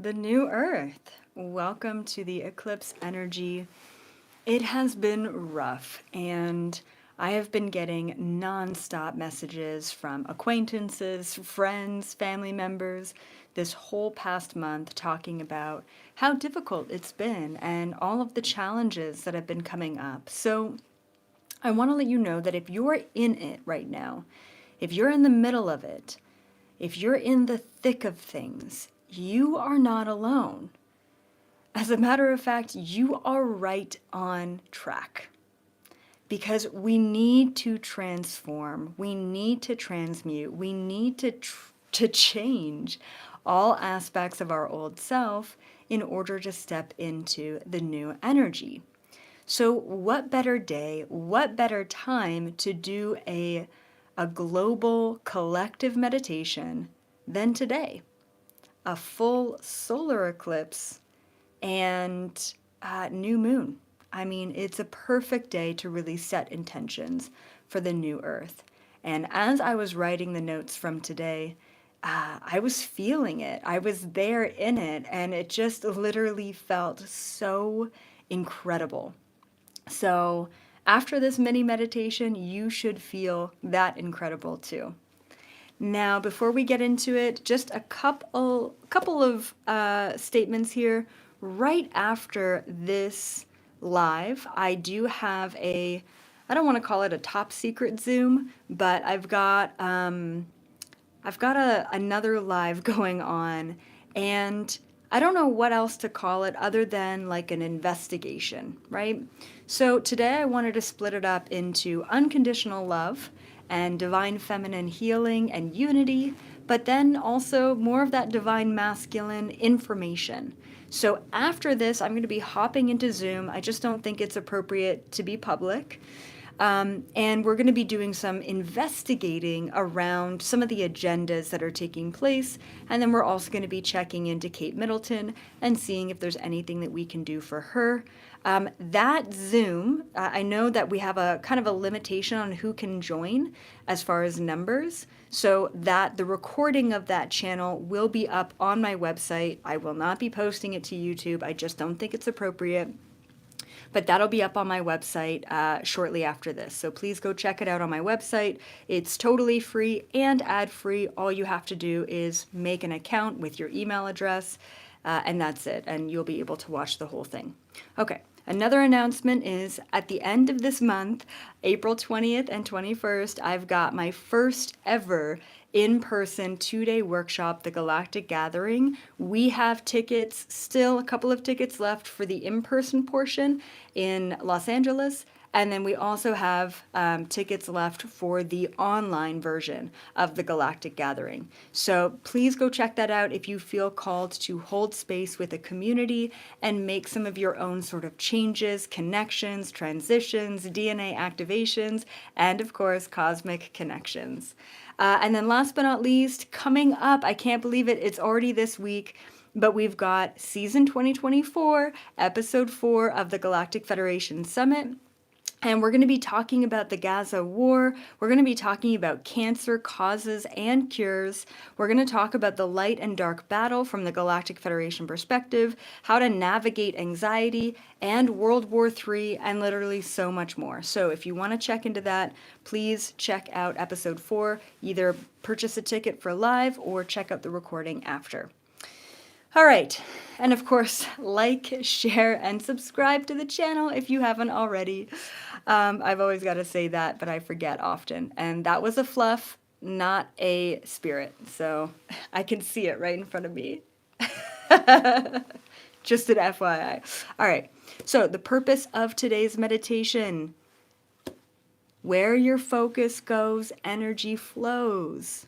the new Earth. Welcome to the eclipse energy. It has been rough, and I have been getting non-stop messages from acquaintances, friends, family members this whole past month talking about how difficult it's been and all of the challenges that have been coming up. So I want to let you know that if you're in it right now, if you're in the middle of it, if you're in the thick of things, you are not alone. As a matter of fact, you are right on track. Because we need to transform, we need to transmute, we need to change all aspects of our old self in order to step into the new energy. So what better day, what better time to do a global collective meditation than today? A full solar eclipse and new moon. I mean, it's a perfect day to really set intentions for the new Earth. And as I was writing the notes from today, I was feeling it. I was there in it, and it just literally felt so incredible. So after this mini meditation, you should feel that incredible too. Now, before we get into it, just a couple of statements here. Right after this live, I do have I don't want to call it a top secret Zoom, but another live going on, and I don't know what else to call it other than like an investigation, right? So today I wanted to split it up into unconditional love and divine feminine healing and unity, but then also more of that divine masculine information. So after this, I'm going to be hopping into Zoom. I just don't think it's appropriate to be public. And we're going to be doing some investigating around some of the agendas that are taking place. And then we're also going to be checking into Kate Middleton and seeing if there's anything that we can do for her. That Zoom, I know that we have a kind of a limitation on who can join as far as numbers. So that the recording of that channel will be up on my website. I will not be posting it to YouTube. I just don't think it's appropriate. But that'll be up on my website shortly after this. So please go check it out on my website. It's totally free and ad-free. All you have to do is make an account with your email address, and that's it. And you'll be able to watch the whole thing. Okay. Another announcement is at the end of this month, April 20th and 21st, I've got my first ever in-person 2-day workshop, The Galactic Gathering. We have tickets, still a couple of tickets left for the in-person portion in Los Angeles. And then we also have tickets left for the online version of the Galactic Gathering. So please go check that out if you feel called to hold space with a community and make some of your own sort of changes, connections, transitions, DNA activations, and of course, cosmic connections. And then last but not least, coming up, I can't believe it, it's already this week, but we've got season 2024, episode 4 of the Galactic Federation Summit. And we're going to be talking about the Gaza war. We're going to be talking about cancer causes and cures. We're going to talk about the light and dark battle from the Galactic Federation perspective, how to navigate anxiety, and World War III, and literally so much more. So if you want to check into that, please check out episode 4. Either purchase a ticket for live or check out the recording after. All right, and of course, like, share, and subscribe to the channel if you haven't already. I've always got to say that, but I forget often. And that was a fluff, not a spirit. So I can see it right in front of me. Just an FYI. All right, so the purpose of today's meditation. Where your focus goes, energy flows.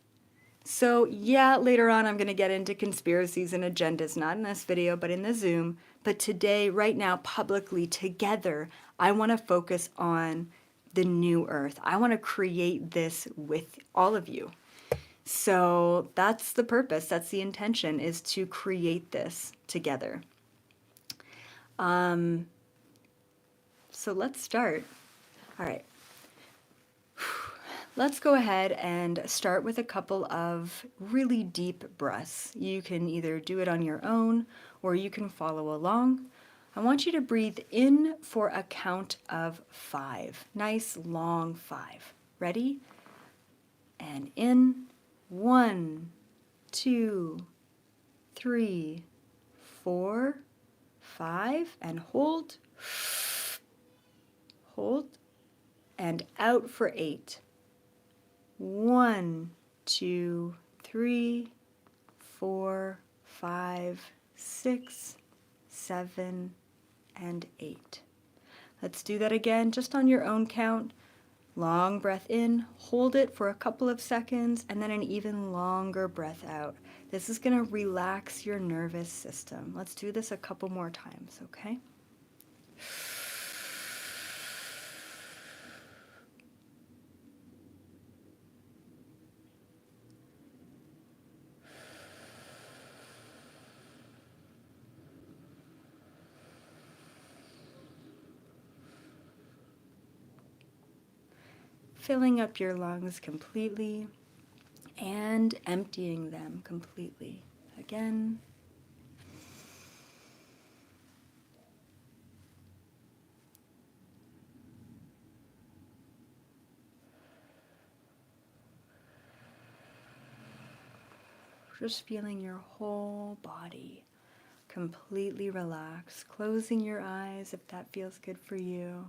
So yeah, later on I'm going to get into conspiracies and agendas, not in this video, but in the Zoom. But today, right now, publicly, together, I want to focus on the new Earth. I want to create this with all of you. So that's the purpose, that's the intention, is to create this together. So let's start. All right. let's go ahead and start with a couple of really deep breaths. You can either do it on your own or you can follow along. I want you to breathe in for a count of 5. Nice long 5. Ready? And in. 1, 2, 3, 4, 5. And hold. Hold. And out for 8. 1, 2, 3, 4, 5, 6, 7, and 8. Let's do that again, just on your own count. Long breath in, hold it for a couple of seconds, and then an even longer breath out. This is going to relax your nervous system. Let's do this a couple more times, okay? Filling up your lungs completely and emptying them completely. Again. Just feeling your whole body completely relaxed, closing your eyes if that feels good for you.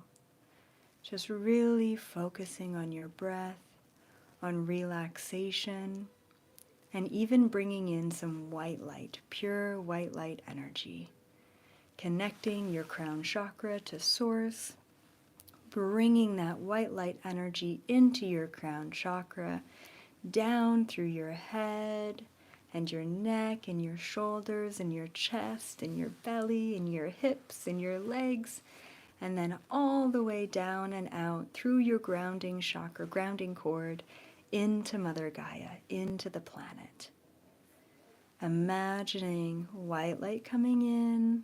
Just really focusing on your breath, on relaxation, and even bringing in some white light, pure white light energy. Connecting your crown chakra to source, bringing that white light energy into your crown chakra, down through your head and your neck and your shoulders and your chest and your belly and your hips and your legs, and then all the way down and out through your grounding chakra, grounding cord, into Mother Gaia, into the planet. Imagining white light coming in,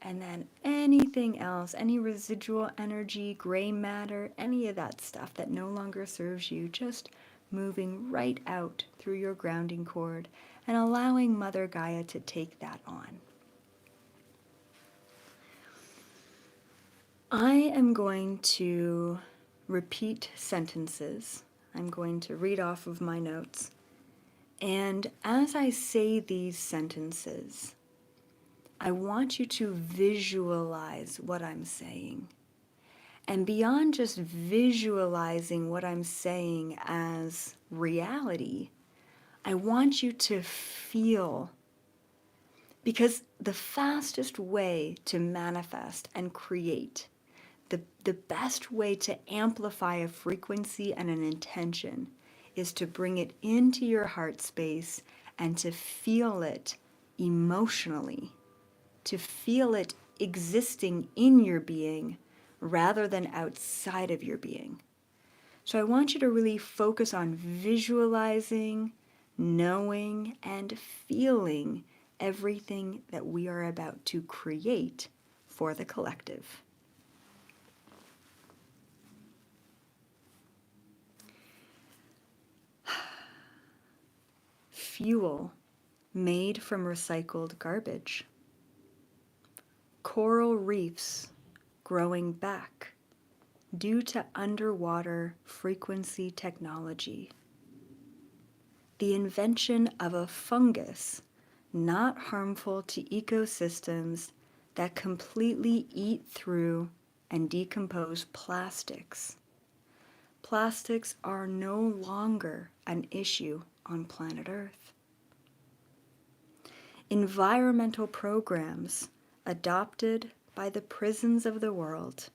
and then anything else, any residual energy, gray matter, any of that stuff that no longer serves you, just moving right out through your grounding cord and allowing Mother Gaia to take that on. I am going to repeat sentences. I'm going to read off of my notes. And as I say these sentences, I want you to visualize what I'm saying. And beyond just visualizing what I'm saying as reality, I want you to feel. Because the fastest way to manifest and create, the best way to amplify a frequency and an intention, is to bring it into your heart space and to feel it emotionally, to feel it existing in your being rather than outside of your being. So I want you to really focus on visualizing, knowing, and feeling everything that we are about to create for the collective. Fuel made from recycled garbage. Coral reefs growing back due to underwater frequency technology. The invention of a fungus not harmful to ecosystems that completely eat through and decompose plastics. Plastics are no longer an issue on planet Earth. Environmental programs adopted by the prisons of the world,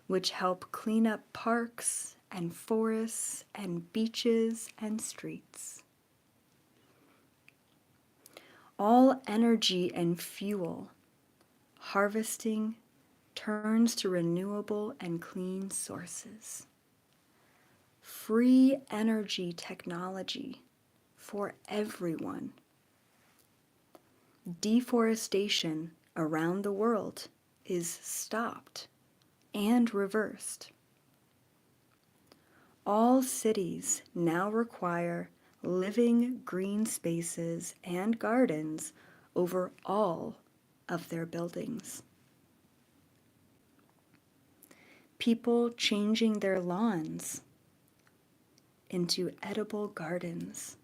which help clean up parks and forests and beaches and streets. All energy and fuel harvesting turns to renewable and clean sources. Free energy technology for everyone. Deforestation around the world is stopped and reversed. All cities now require living green spaces and gardens over all of their buildings. People changing their lawns into edible gardens,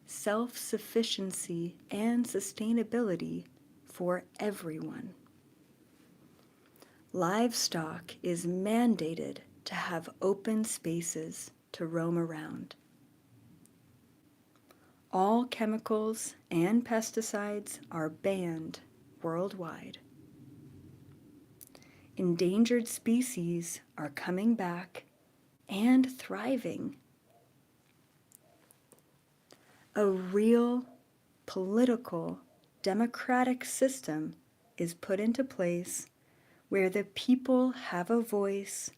self-sufficiency and sustainability for everyone. Livestock is mandated to have open spaces to roam around. All chemicals and pesticides are banned worldwide. Endangered species are coming back and thriving. A real political, democratic system is put into place where the people have a voice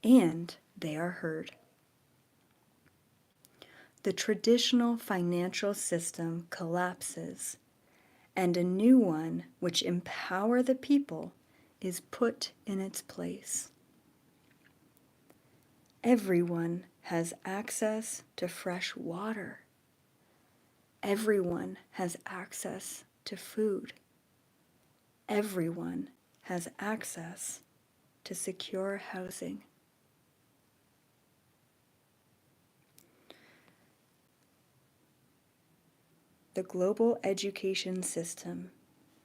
and they are heard. The traditional financial system collapses, and a new one which empowers the people is put in its place. Everyone has access to fresh water. Everyone has access to food. Everyone has access to secure housing. The global education system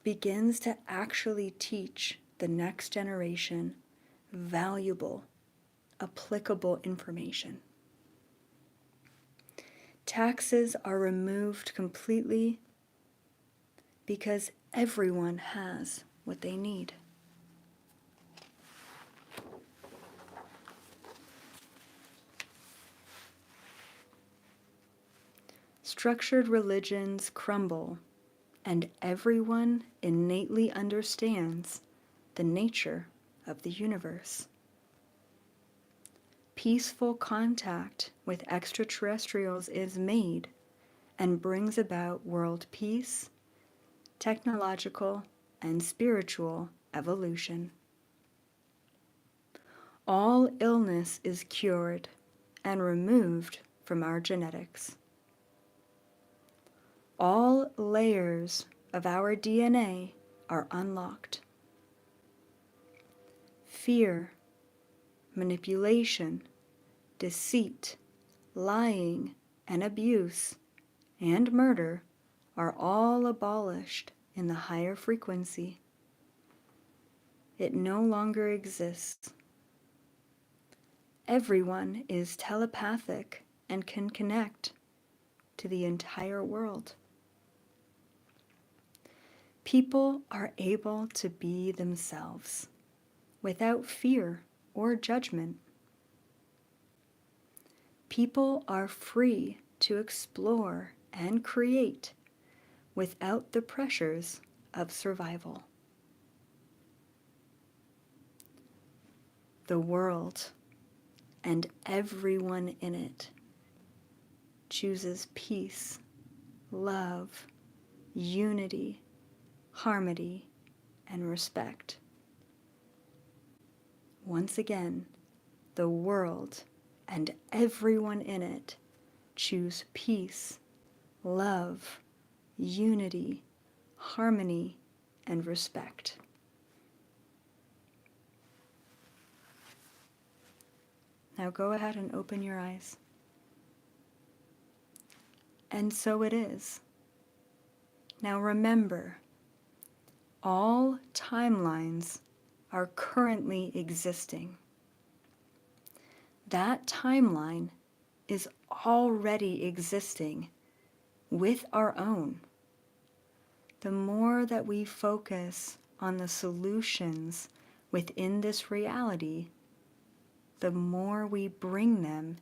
begins to actually teach the next generation valuable, applicable information. Taxes are removed completely because everyone has what they need. Structured religions crumble, and everyone innately understands the nature of the universe. Peaceful contact with extraterrestrials is made and brings about world peace, technological, and spiritual evolution. All illness is cured and removed from our genetics. All layers of our DNA are unlocked. Fear, manipulation, deceit, lying, and abuse, and murder are all abolished in the higher frequency. It no longer exists. Everyone is telepathic and can connect to the entire world. People are able to be themselves without fear or judgment. People are free to explore and create without the pressures of survival. The world and everyone in it chooses peace, love, unity, harmony, and respect. Once again, the world and everyone in it choose peace, love, unity, harmony, and respect. Now go ahead and open your eyes. And so it is. Now remember, all timelines are currently existing. That timeline is already existing with our own. The more that we focus on the solutions within this reality, the more we bring them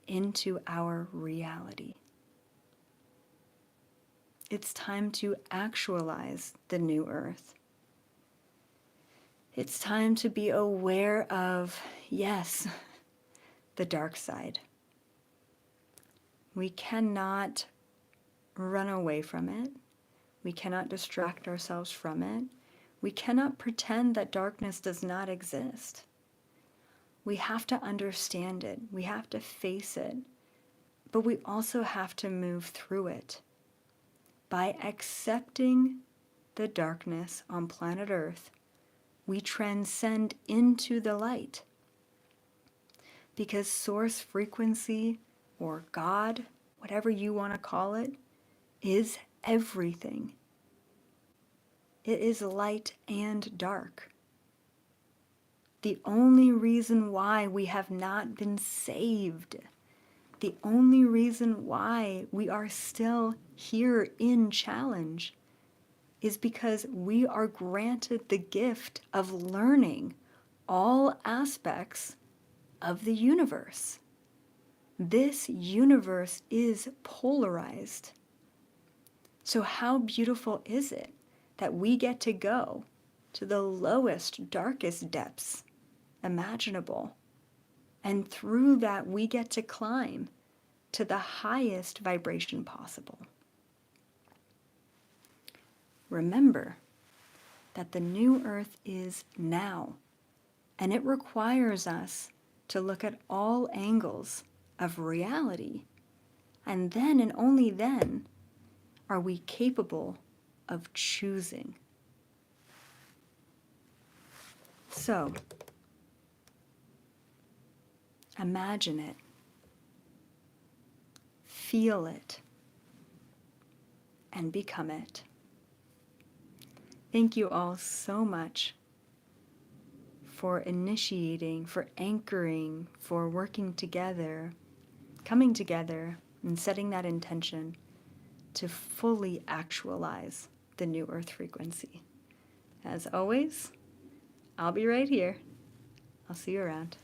into our reality. It's time to actualize the new earth. It's time to be aware of, yes, the dark side. We cannot run away from it. We cannot distract ourselves from it. We cannot pretend that darkness does not exist. We have to understand it. We have to face it. But we also have to move through it by accepting the darkness on planet Earth. We transcend into the light because source frequency, or God, whatever you want to call it, is everything. It is light and dark. The only reason why we have not been saved, the only reason why we are still here in challenge, is because we are granted the gift of learning all aspects of the universe. This universe is polarized. So how beautiful is it that we get to go to the lowest, darkest depths imaginable, and through that we get to climb to the highest vibration possible. Remember that the new Earth is now, and it requires us to look at all angles of reality, and then and only then are we capable of choosing. So, imagine it, feel it, and become it. Thank you all so much for initiating, for anchoring, for working together, coming together, and setting that intention to fully actualize the new Earth frequency. As always, I'll be right here. I'll see you around.